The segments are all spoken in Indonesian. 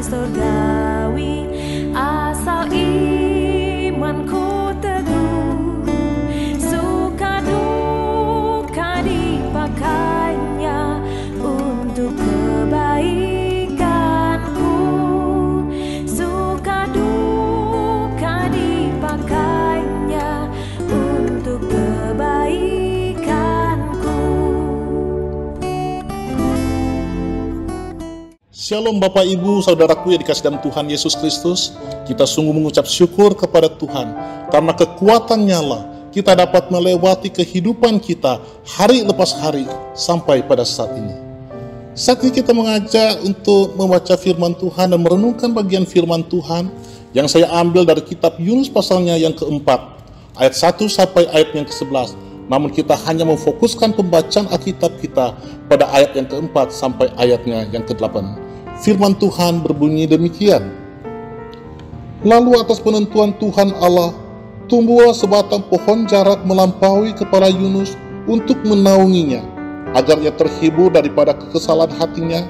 surgawi, asal imanku teguh, suka duka dipakainya untuk kebaikanku, suka duka dipakainya untuk kebaikanku. Shalom Bapak Ibu, Saudaraku yang dikasih dalam Tuhan Yesus Kristus. Kita sungguh mengucap syukur kepada Tuhan, karena kekuatan-Nya lah kita dapat melewati kehidupan kita hari lepas hari sampai pada saat ini. Saat ini kita mengajak untuk membaca firman Tuhan dan merenungkan bagian firman Tuhan yang saya ambil dari kitab Yunus pasalnya yang keempat, ayat 1 sampai ayat yang ke-11. Namun kita hanya memfokuskan pembacaan Alkitab kita pada ayat yang keempat sampai ayatnya yang ke-8. Firman Tuhan berbunyi demikian. Lalu atas penentuan Tuhan Allah, tumbuhlah sebatang pohon jarak melampaui kepala Yunus untuk menaunginya, agar ia terhibur daripada kekesalan hatinya.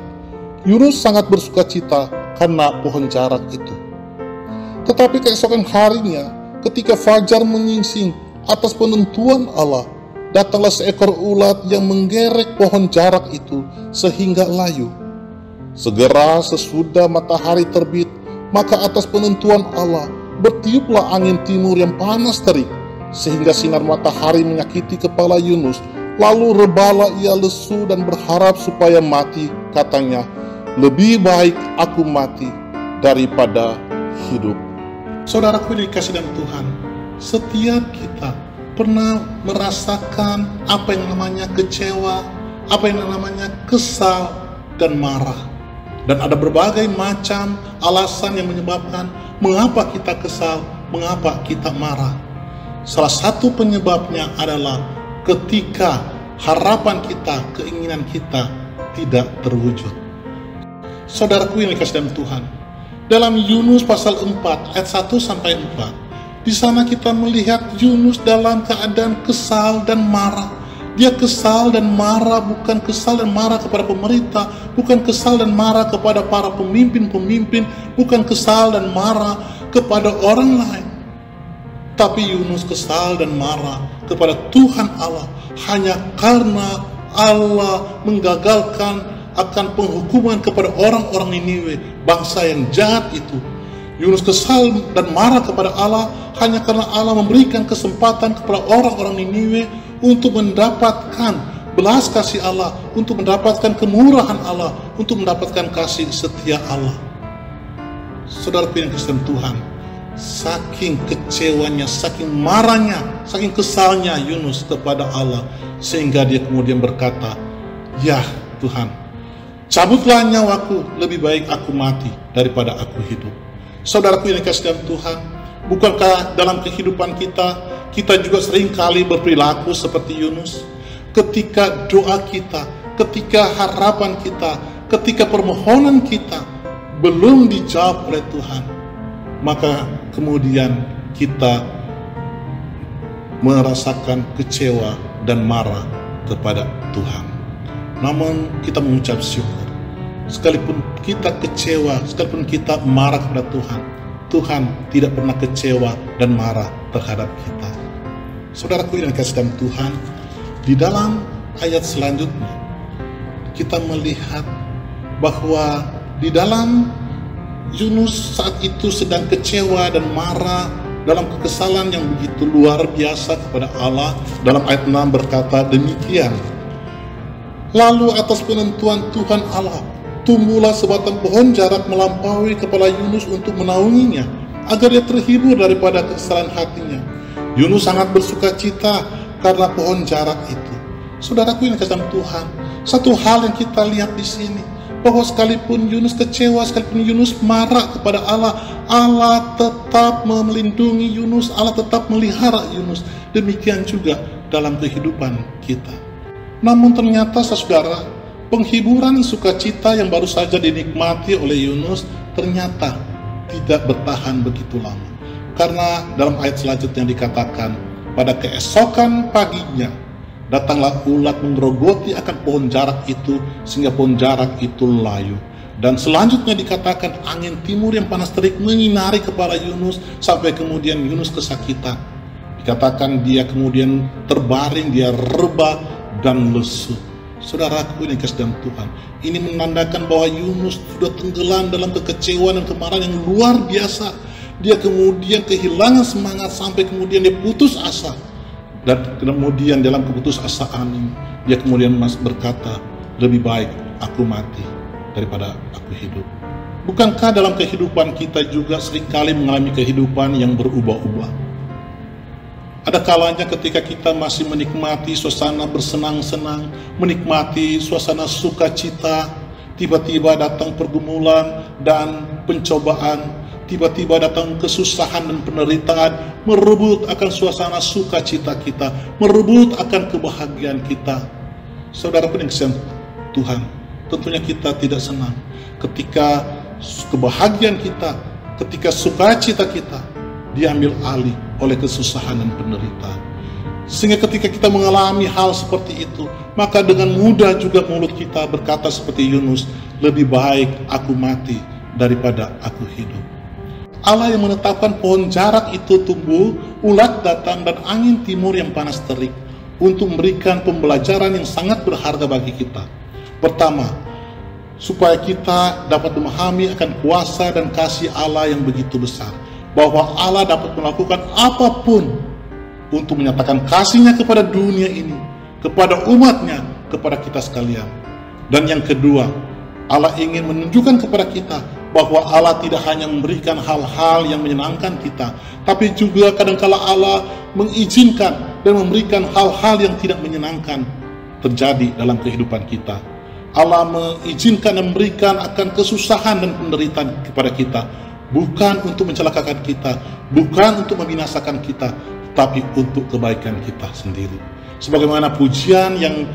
Yunus sangat bersukacita karena pohon jarak itu. Tetapi keesokan harinya, ketika fajar menyingsing, atas penentuan Allah, datanglah seekor ulat yang menggerek pohon jarak itu sehingga layu. Segera sesudah matahari terbit, maka atas penentuan Allah bertiuplah angin timur yang panas terik, sehingga sinar matahari menyakiti kepala Yunus. Lalu rebalah ia lesu dan berharap supaya mati. Katanya, lebih baik aku mati daripada hidup. Saudaraku yang dikasih dalam Tuhan, setiap kita pernah merasakan apa yang namanya kecewa, apa yang namanya kesal dan marah. Dan ada berbagai macam alasan yang menyebabkan mengapa kita kesal, mengapa kita marah. Salah satu penyebabnya adalah ketika harapan kita, keinginan kita tidak terwujud. Saudaraku yang dikasih dalam Tuhan, dalam Yunus pasal 4 ayat 1 sampai 4, di sana kita melihat Yunus dalam keadaan kesal dan marah. Dia kesal dan marah, bukan kesal dan marah kepada pemerintah, bukan kesal dan marah kepada para pemimpin-pemimpin, bukan kesal dan marah kepada orang lain. Tapi Yunus kesal dan marah kepada Tuhan Allah hanya karena Allah menggagalkan akan penghukuman kepada orang-orang Niniwe, bangsa yang jahat itu. Yunus kesal dan marah kepada Allah hanya karena Allah memberikan kesempatan kepada orang-orang Niniwe untuk mendapatkan belas kasih Allah, untuk mendapatkan kemurahan Allah, untuk mendapatkan kasih setia Allah. Saudara yang Kristen Tuhan, saking kecewanya, saking marahnya, saking kesalnya Yunus kepada Allah, sehingga dia kemudian berkata, ya Tuhan, cabutlah nyawaku, lebih baik aku mati daripada aku hidup. Saudaraku yang dikasih dalam Tuhan, bukankah dalam kehidupan kita juga seringkali berperilaku seperti Yunus? Ketika doa kita, ketika harapan kita, ketika permohonan kita belum dijawab oleh Tuhan, maka kemudian kita merasakan kecewa dan marah kepada Tuhan. Namun kita mengucap syukur, sekalipun kita kecewa, sekalipun kita marah kepada Tuhan, Tuhan tidak pernah kecewa dan marah terhadap kita. Saudaraku yang dikasih dalam Tuhan, di dalam ayat selanjutnya kita melihat bahwa di dalam Yunus saat itu sedang kecewa dan marah dalam kekesalan yang begitu luar biasa kepada Allah. Dalam ayat 6 berkata demikian, lalu atas penentuan Tuhan Allah, tumbuhlah sebatang pohon jarak melampaui kepala Yunus untuk menaunginya, agar dia terhibur daripada kesalahan hatinya. Yunus sangat bersukacita karena pohon jarak itu. Saudaraku yang dikasih Tuhan, satu hal yang kita lihat di sini, bahwa sekalipun Yunus kecewa, sekalipun Yunus marah kepada Allah, Allah tetap melindungi Yunus, Allah tetap melihara Yunus. Demikian juga dalam kehidupan kita. Namun ternyata saudara, penghiburan sukacita yang baru saja dinikmati oleh Yunus ternyata tidak bertahan begitu lama. Karena dalam ayat selanjutnya dikatakan, pada keesokan paginya datanglah ulat menggerogoti akan pohon jarak itu, sehingga pohon jarak itu layu. Dan selanjutnya dikatakan angin timur yang panas terik menyinari kepala Yunus sampai kemudian Yunus kesakitan. Dikatakan dia kemudian terbaring, dia rebah dan lesu. Saudaraku ini kasih dalam Tuhan, ini menandakan bahwa Yunus sudah tenggelam dalam kekecewaan dan kemarahan yang luar biasa. Dia kemudian kehilangan semangat sampai kemudian dia putus asa. Dan kemudian dalam keputusasaan ini, dia kemudian berkata, lebih baik aku mati daripada aku hidup. Bukankah dalam kehidupan kita juga seringkali mengalami kehidupan yang berubah-ubah? Ada kalanya ketika kita masih menikmati suasana bersenang-senang, menikmati suasana sukacita, tiba-tiba datang pergumulan dan pencobaan, tiba-tiba datang kesusahan dan penderitaan, merebut akan suasana sukacita kita, merebut akan kebahagiaan kita. Saudara peningsian Tuhan, tentunya kita tidak senang ketika kebahagiaan kita, ketika sukacita kita diambil alih oleh kesusahan dan penderitaan. Sehingga ketika kita mengalami hal seperti itu, maka dengan mudah juga mulut kita berkata seperti Yunus, lebih baik aku mati daripada aku hidup. Allah yang menetapkan pohon jarak itu tumbuh, ulat datang dan angin timur yang panas terik untuk memberikan pembelajaran yang sangat berharga bagi kita. Pertama, supaya kita dapat memahami akan kuasa dan kasih Allah yang begitu besar, bahwa Allah dapat melakukan apapun untuk menyatakan kasih-Nya kepada dunia ini, kepada umat-Nya, kepada kita sekalian. Dan yang kedua, Allah ingin menunjukkan kepada kita bahwa Allah tidak hanya memberikan hal-hal yang menyenangkan kita, tapi juga kadangkala Allah mengizinkan dan memberikan hal-hal yang tidak menyenangkan terjadi dalam kehidupan kita. Allah mengizinkan dan memberikan akan kesusahan dan penderitaan kepada kita, bukan untuk mencelakakan kita, bukan untuk membinasakan kita, tapi untuk kebaikan kita sendiri. Sebagaimana pujian yang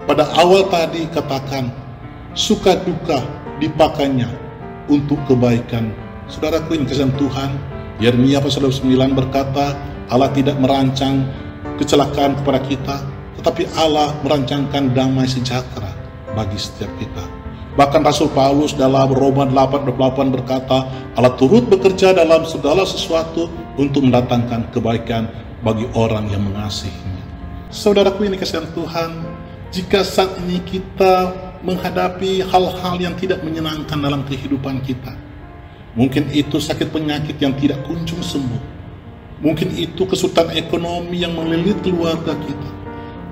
pada awal tadi katakan, suka duka dipakainya untuk kebaikan. Saudaraku yang kasih Tuhan, Yeremia pasal 9 berkata, Allah tidak merancang kecelakaan kepada kita, tetapi Allah merancangkan damai sejahtera bagi setiap kita. Bahkan Rasul Paulus dalam Roma 8:28 berkata, Allah turut bekerja dalam segala sesuatu untuk mendatangkan kebaikan bagi orang yang mengasihinya. Saudaraku yang dikasihi Tuhan, jika saat ini kita menghadapi hal-hal yang tidak menyenangkan dalam kehidupan kita, mungkin itu sakit penyakit yang tidak kunjung sembuh, mungkin itu kesulitan ekonomi yang melilit keluarga kita,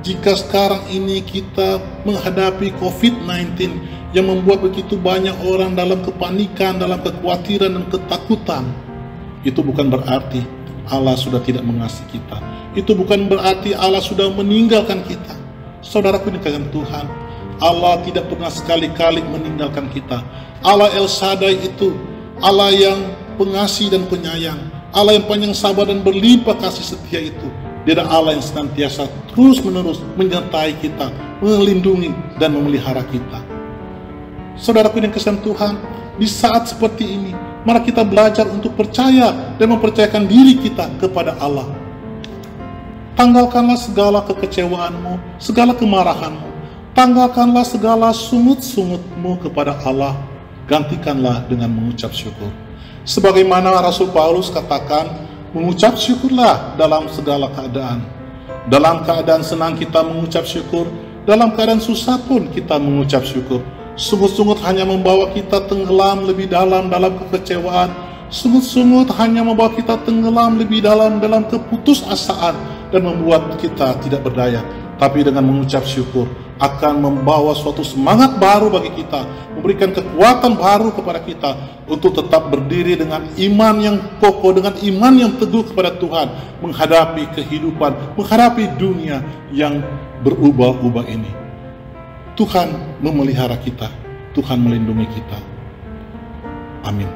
jika sekarang ini kita menghadapi COVID-19 yang membuat begitu banyak orang dalam kepanikan, dalam kekhawatiran dan ketakutan, itu bukan berarti Allah sudah tidak mengasihi kita, itu bukan berarti Allah sudah meninggalkan kita. Saudaraku dikasihi Tuhan, Allah tidak pernah sekali-kali meninggalkan kita. Allah El Shaddai itu Allah yang pengasih dan penyayang, Allah yang panjang sabar dan berlimpah kasih setia itu. Dia adalah Allah yang senantiasa terus-menerus menyertai kita, melindungi dan memelihara kita. Saudaraku yang kasih Tuhan, di saat seperti ini, mari kita belajar untuk percaya dan mempercayakan diri kita kepada Allah. Tanggalkanlah segala kekecewaanmu, segala kemarahanmu, tanggalkanlah segala sungut-sungutmu kepada Allah, gantikanlah dengan mengucap syukur. Sebagaimana Rasul Paulus katakan, mengucap syukurlah dalam segala keadaan. Dalam keadaan senang kita mengucap syukur, dalam keadaan susah pun kita mengucap syukur. Sungut-sungut hanya membawa kita tenggelam lebih dalam kekecewaan. Sungut-sungut hanya membawa kita tenggelam lebih dalam keputusasaan dan membuat kita tidak berdaya. Tapi dengan mengucap syukur akan membawa suatu semangat baru bagi kita, memberikan kekuatan baru kepada kita untuk tetap berdiri dengan iman yang kokoh, dengan iman yang teguh kepada Tuhan, menghadapi kehidupan, menghadapi dunia yang berubah-ubah ini. Tuhan memelihara kita, Tuhan melindungi kita. Amin.